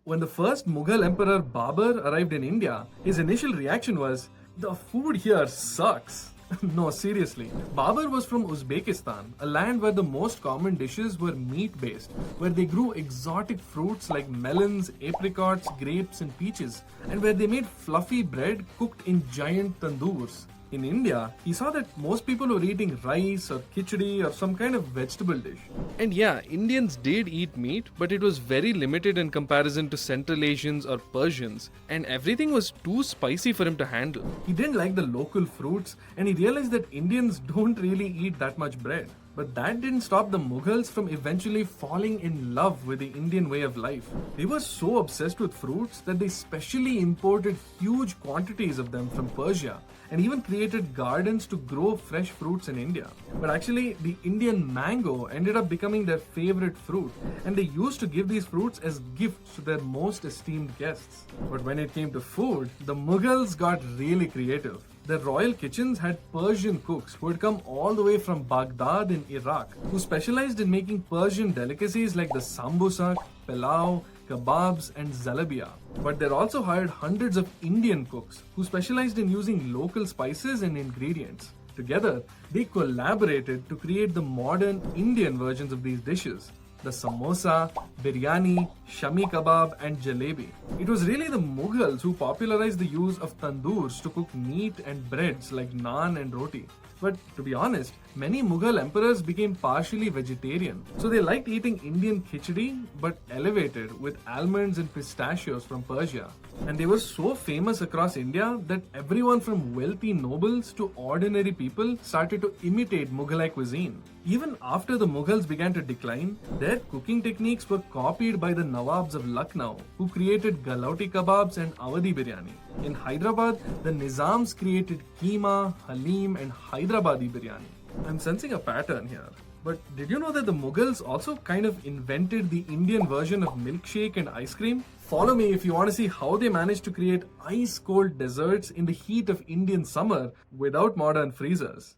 When the first Mughal Emperor Babur arrived in India, his initial reaction was, "The food here sucks." No, seriously. Babur was from Uzbekistan, a land where the most common dishes were meat based, where they grew exotic fruits like melons, apricots, grapes, and peaches, and where they made fluffy bread cooked in giant tandoors. In India, he saw that most people were eating rice or khichdi or some kind of vegetable dish. And yeah, Indians did eat meat, but it was very limited in comparison to Central Asians or Persians, and everything was too spicy for him to handle. He didn't like the local fruits and he realized that Indians don't really eat that much bread. But that didn't stop the Mughals from eventually falling in love with the Indian way of life. They were so obsessed with fruits that they specially imported huge quantities of them from Persia and even created gardens to grow fresh fruits in India. But actually, the Indian mango ended up becoming their favorite fruit, and they used to give these fruits as gifts to their most esteemed guests. But when it came to food, the Mughals got really creative. Their royal kitchens had Persian cooks who had come all the way from Baghdad in Iraq, who specialized in making Persian delicacies like the sambusak, pilau, kebabs, and zalabia. But they also hired hundreds of Indian cooks who specialized in using local spices and ingredients. Together, they collaborated to create the modern Indian versions of these dishes: the samosa, biryani, shami kebab, and jalebi. It was really the Mughals who popularized the use of tandoors to cook meat and breads like naan and roti. But to be honest, many Mughal emperors became partially vegetarian. So they liked eating Indian khichdi but elevated with almonds and pistachios from Persia. And they were so famous across India that everyone from wealthy nobles to ordinary people started to imitate Mughlai cuisine. Even after the Mughals began to decline, their cooking techniques were copied by the Nawabs of Lucknow, who created galauti kebabs and Awadhi biryani. In Hyderabad, the Nizams created keema, halim, and Hyderabadi biryani. I'm sensing a pattern here. But did you know that the Mughals also kind of invented the Indian version of milkshake and ice cream? Follow me if you want to see how they managed to create ice cold desserts in the heat of Indian summer without modern freezers.